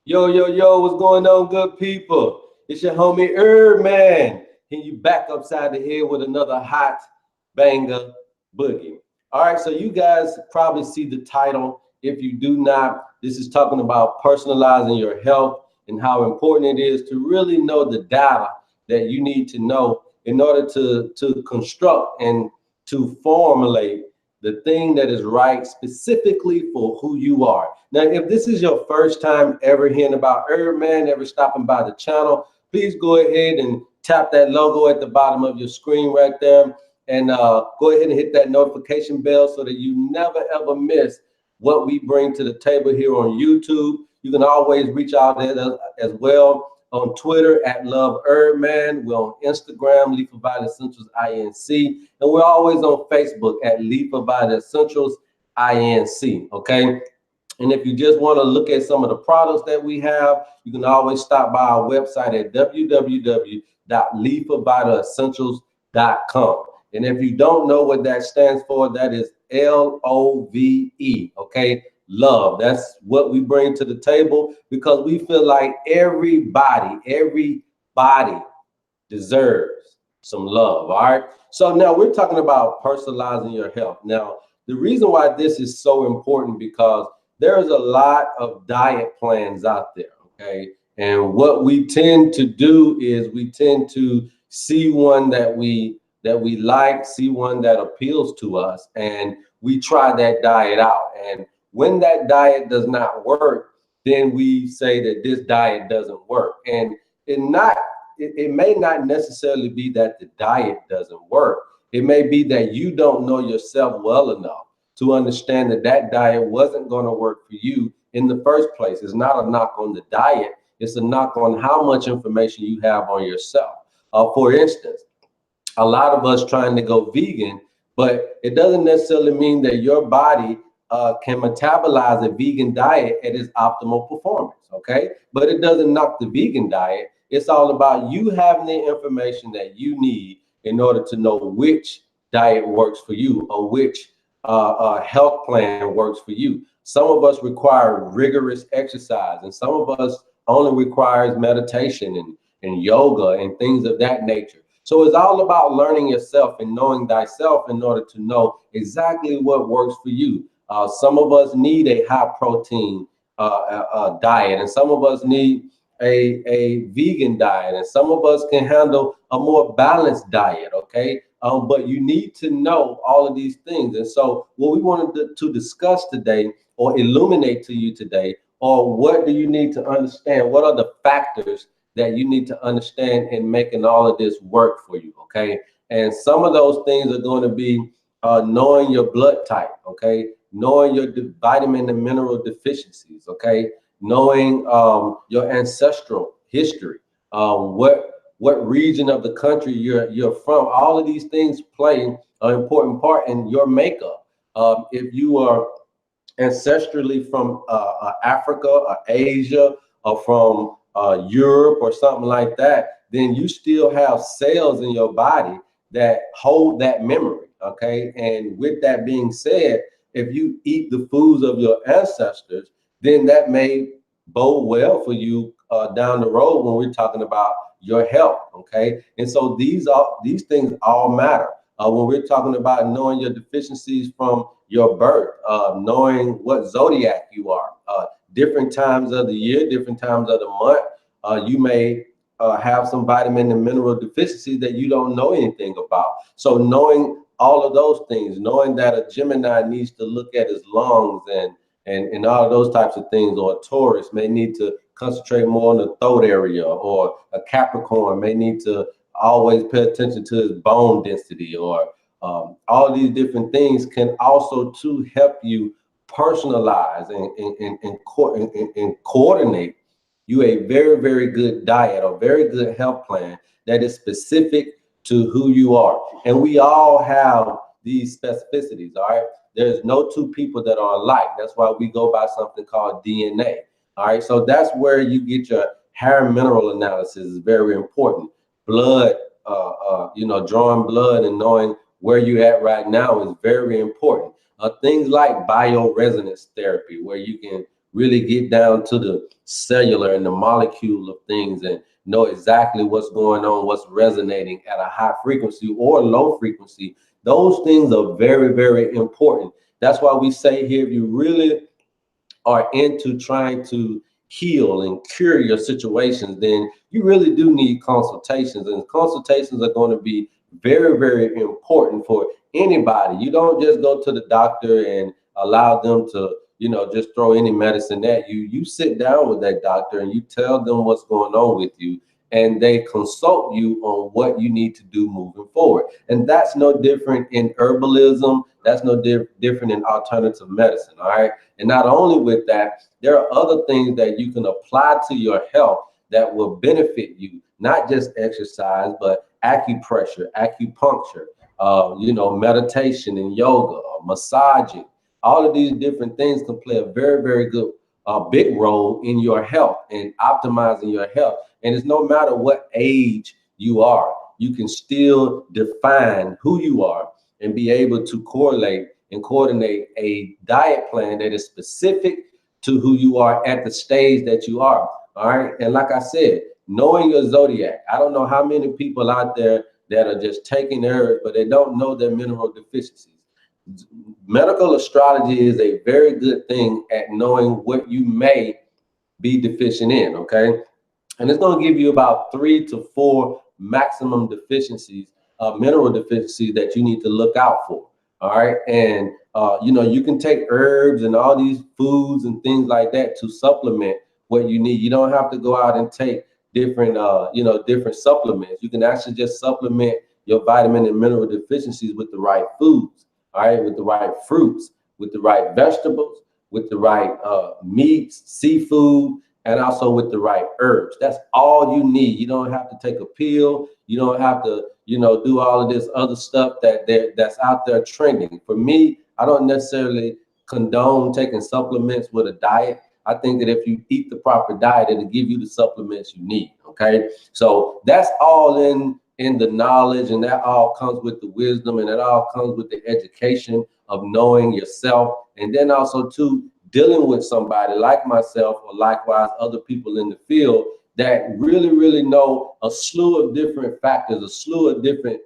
Yo, yo, yo, what's going on, good people? It's your homie HerbMan. Can you back upside the head with another hot banger boogie? All right, so you guys probably see the title. If you do not, this is talking about personalizing your health and how important it is to really know the data that you need to know in order to construct and to formulate the thing that is right specifically for who you are. Now, if this is your first time ever hearing about HerbMan, ever stopping by the channel, please go ahead and tap that logo at the bottom of your screen right there, and go ahead and hit that notification bell so that you never ever miss what we bring to the table here on YouTube. You can always reach out as well on Twitter at Love HerbMan. We're on Instagram, Leaf Violet Essentials INC, and we're always on Facebook at Leaf Violet Essentials INC. Okay. And if you just want to look at some of the products that we have, you can always stop by our website at www.leafavitaessentials.com. And if you don't know what that stands for, that is LOVE. Okay, love. That's what we bring to the table because we feel like everybody deserves some love. All right. So now we're talking about personalizing your health. Now, the reason why this is so important because there's a lot of diet plans out there, okay? And what we tend to do is we tend to see one that we like, see one that appeals to us, and we try that diet out. And when that diet does not work, then we say that this diet doesn't work. And it may not necessarily be that the diet doesn't work. It may be that you don't know yourself well enough to understand that that diet wasn't going to work for you in the first place. It's not a knock on the diet. It's a knock on how much information you have on yourself. For instance, a lot of us trying to go vegan, but it doesn't necessarily mean that your body can metabolize a vegan diet at its optimal performance, okay? But it doesn't knock the vegan diet. It's all about you having the information that you need in order to know which diet works for you or which health plan works for you. Some of us require rigorous exercise, and some of us only requires meditation and yoga and things of that nature. So it's all about learning yourself and knowing thyself in order to know exactly what works for you. Some of us need a high protein diet, and some of us need a vegan diet, and some of us can handle a more balanced diet, okay? But you need to know all of these things. And so what we wanted to discuss today or illuminate to you today, or what do you need to understand? What are the factors that you need to understand in making all of this work for you, okay? And some of those things are going to be knowing your blood type, okay? Knowing your vitamin and mineral deficiencies, okay? Knowing your ancestral history, what region of the country you're from. All of these things play an important part in your makeup. If you are ancestrally from Africa or Asia or from Europe or something like that, then you still have cells in your body that hold that memory, okay? And with that being said, if you eat the foods of your ancestors, then that may bode well for you down the road when we're talking about your health, okay? And so these things all matter. When we're talking about knowing your deficiencies from your birth, knowing what zodiac you are, different times of the year, different times of the month, you may have some vitamin and mineral deficiencies that you don't know anything about. So knowing all of those things, knowing that a Gemini needs to look at his lungs and all of those types of things, or a Taurus may need to concentrate more on the throat area, or a Capricorn may need to always pay attention to his bone density, or all these different things can also to help you personalize and coordinate you a very, very good diet or very good health plan that is specific to who you are. And we all have these specificities, all right? There's no two people that are alike. That's why we go by something called DNA. All right, so that's where you get your hair mineral analysis is very important. Blood, drawing blood and knowing where you're at right now is very important. Things like bioresonance therapy, where you can really get down to the cellular and the molecule of things and know exactly what's going on, what's resonating at a high frequency or low frequency. Those things are very, very important. That's why we say here, if you really are into trying to heal and cure your situations, then you really do need consultations. And consultations are going to be very, very important for anybody. You don't just go to the doctor and allow them to, just throw any medicine at you. You sit down with that doctor and you tell them what's going on with you, and they consult you on what you need to do moving forward. And that's no different in herbalism. That's no different in alternative medicine. All right. And not only with that, there are other things that you can apply to your health that will benefit you, not just exercise, but acupressure, acupuncture, meditation and yoga, massaging. All of these different things can play a very, very good, big role in your health and optimizing your health. And it's no matter what age you are, you can still define who you are and be able to correlate and coordinate a diet plan that is specific to who you are at the stage that you are. All right. And like I said, knowing your zodiac, I don't know how many people out there that are just taking herbs, but they don't know their mineral deficiencies. Medical astrology is a very good thing at knowing what you may be deficient in. Okay. And it's going to give you about 3 to 4 maximum deficiencies, mineral deficiencies that you need to look out for. All right. And, you can take herbs and all these foods and things like that to supplement what you need. You don't have to go out and take different, different supplements. You can actually just supplement your vitamin and mineral deficiencies with the right foods. All right. With the right fruits, with the right vegetables, with the right meats, seafood, and also with the right herbs. That's all you need. You don't have to take a pill. You don't have to, do all of this other stuff that's out there trending. For me, I don't necessarily condone taking supplements with a diet. I think that if you eat the proper diet, it'll give you the supplements you need. Okay. So that's all in the knowledge, and that all comes with the wisdom, and it all comes with the education of knowing yourself. And then also too, dealing with somebody like myself or likewise other people in the field that really, really know a slew of different factors, a slew of different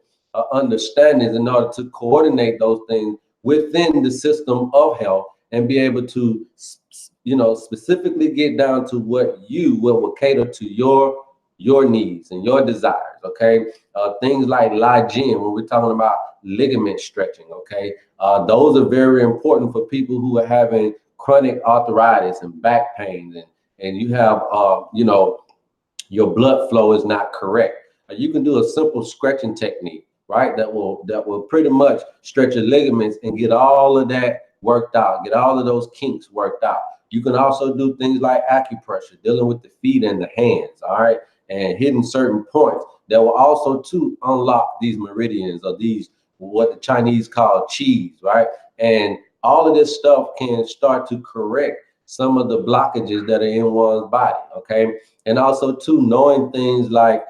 understandings in order to coordinate those things within the system of health and be able to, specifically get down to what will cater to your needs and your desires. Okay. Things like Lygen, when we're talking about ligament stretching. Okay. Those are very important for people who are having chronic arthritis and back pains, and you have, your blood flow is not correct. You can do a simple stretching technique, right? That will pretty much stretch your ligaments and get all of that worked out, get all of those kinks worked out. You can also do things like acupressure, dealing with the feet and the hands, all right, and hitting certain points that will also too unlock these meridians, or these what the Chinese call qis, right? And all of this stuff can start to correct some of the blockages that are in one's body. Okay. And also too, knowing things like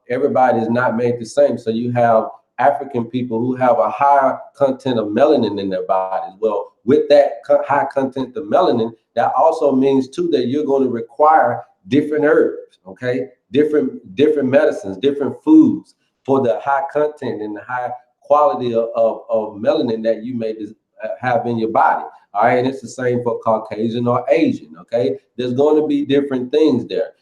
everybody is not made the same. So you have African people who have a higher content of melanin in their bodies. Well, with that high content of melanin, that also means too that you're going to require different herbs, okay, different medicines, different foods for the high content and the high quality of melanin that you may have in your body. All right. And it's the same for Caucasian or Asian. Okay. There's going to be different things there,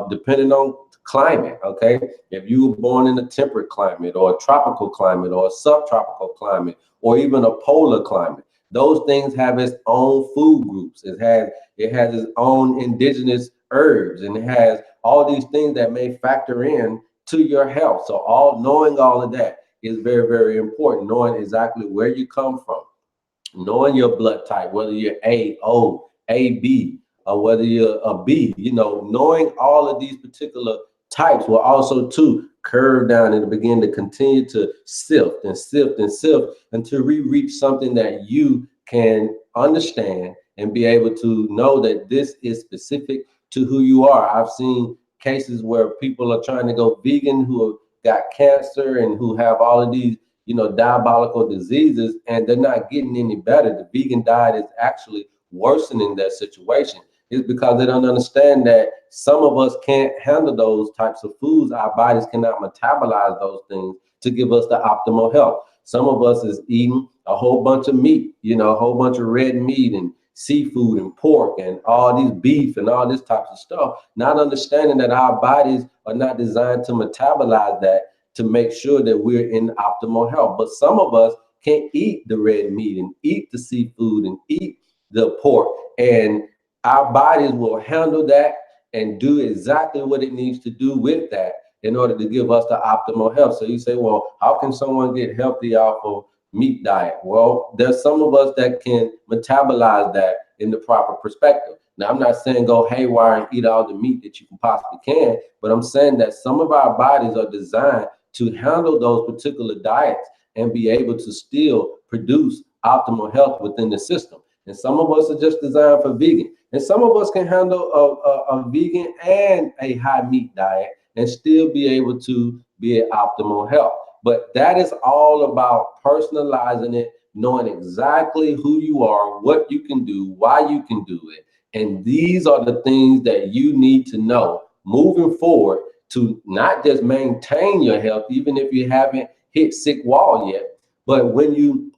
depending on climate. Okay. If you were born in a temperate climate or a tropical climate or a subtropical climate or even a polar climate, those things have its own food groups. It has its own indigenous herbs, and it has all these things that may factor in to your health. So knowing all of that is very, very important. Knowing exactly where you come from, knowing your blood type, whether you're A, O, A, B, or whether you're a B, knowing all of these particular types will also too curve down and begin to continue to sift and sift and sift until we reach something that you can understand and be able to know that this is specific to who you are. I've seen cases where people are trying to go vegan who have got cancer and who have all of these diabolical diseases, and they're not getting any better. The vegan diet is actually worsening their situation. It's because they don't understand that some of us can't handle those types of foods. Our bodies cannot metabolize those things to give us the optimal health. Some of us is eating a whole bunch of meat, a whole bunch of red meat and seafood and pork and all these beef and all this types of stuff, not understanding that our bodies are not designed to metabolize that to make sure that we're in optimal health. But some of us can't eat the red meat and eat the seafood and eat the pork, and our bodies will handle that and do exactly what it needs to do with that in order to give us the optimal health. So you say, well, how can someone get healthy off of meat diet? Well, there's some of us that can metabolize that in the proper perspective. Now, I'm not saying go haywire and eat all the meat that you can possibly can, but I'm saying that some of our bodies are designed to handle those particular diets and be able to still produce optimal health within the system. And some of us are just designed for vegan. And some of us can handle a vegan and a high meat diet and still be able to be at optimal health. But that is all about personalizing it, knowing exactly who you are, what you can do, why you can do it. And these are the things that you need to know moving forward to not just maintain your health, even if you haven't hit sick wall yet, but when you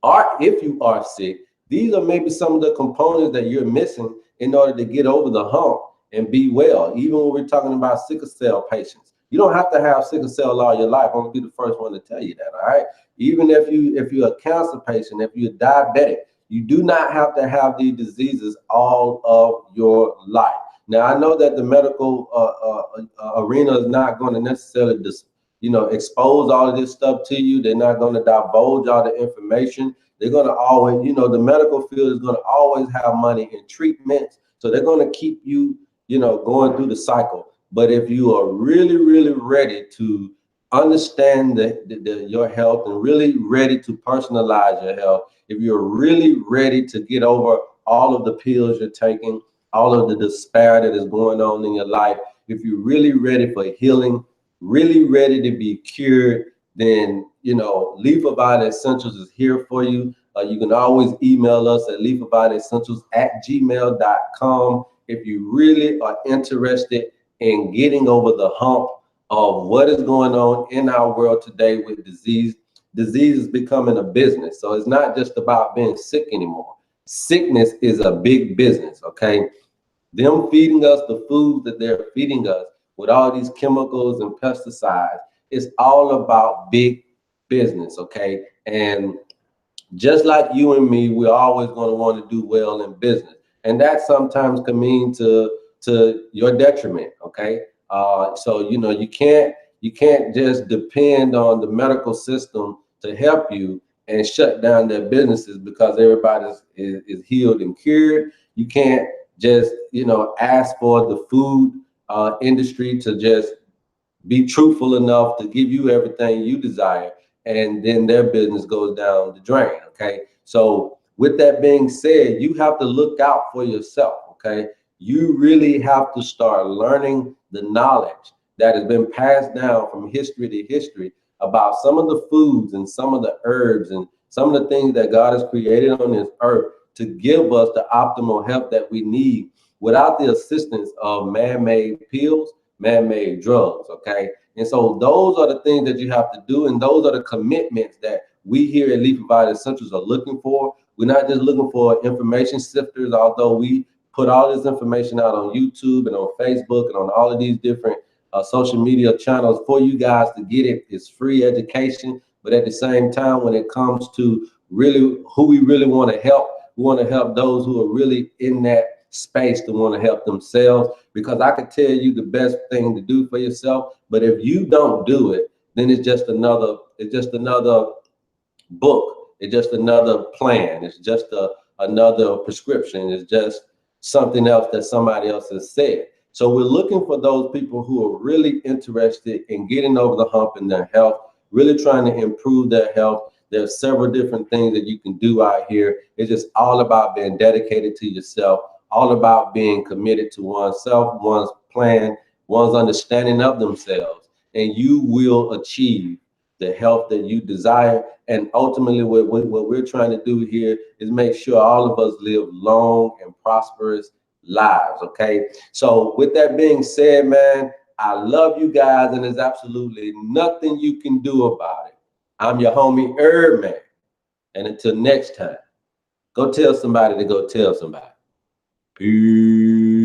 are, if you are sick, these are maybe some of the components that you're missing in order to get over the hump and be well. Even when we're talking about sickle cell patients, you don't have to have sickle cell all your life. I'm gonna be the first one to tell you that. All right. Even if you're a cancer patient, if you're diabetic, you do not have to have these diseases all of your life. Now, I know that the medical arena is not going to necessarily expose all of this stuff to you. They're not going to divulge all the information. They're going to always, the medical field is going to always have money in treatments. So they're going to keep you, going through the cycle. But if you are really, really ready to understand your health and really ready to personalize your health, if you're really ready to get over all of the pills you're taking, all of the despair that is going on in your life, if you're really ready for healing, really ready to be cured, then Leaf Valley Essentials is here for you. You can always email us at leafvalleyessentials@gmail.com if you really are interested in getting over the hump of what is going on in our world today with disease. Disease is becoming a business. So it's not just about being sick anymore. Sickness is a big business, okay? Them feeding us the food that they're feeding us with all these chemicals and pesticides, it's all about big business, okay? And just like you and me, we're always going to want to do well in business. And that sometimes can mean to your detriment, okay? So you can't just depend on the medical system to help you and shut down their businesses because everybody is healed and cured. You can't just ask for the food industry to just be truthful enough to give you everything you desire, and then their business goes down the drain. Okay, so with that being said, you have to look out for yourself. Okay, you really have to start learning the knowledge that has been passed down from history to history about some of the foods and some of the herbs and some of the things that God has created on this earth to give us the optimal health that we need without the assistance of man-made pills, man-made drugs, okay? And so those are the things that you have to do, and those are the commitments that we here at Leaf Valley Essentials are looking for. We're not just looking for information sifters, although we put all this information out on YouTube and on Facebook and on all of these different social media channels for you guys to get it. It's free education, but at the same time, when it comes to really who we really want to help, we want to help those who are really in that space to want to help themselves, because I could tell you the best thing to do for yourself, but if you don't do it, then it's just another book, it's just another plan, it's just another prescription, it's just something else that somebody else has said. So we're looking for those people who are really interested in getting over the hump in their health, really trying to improve their health. There's several different things that you can do out here. It's just all about being dedicated to yourself, all about being committed to oneself, one's plan, one's understanding of themselves, and you will achieve the health that you desire. And ultimately, what we're trying to do here is make sure all of us live long and prosperous lives. Okay. So with that being said, man, I love you guys, and there's absolutely nothing you can do about it. I'm your homie HerbMan. And until next time, go tell somebody to go tell somebody. Peace.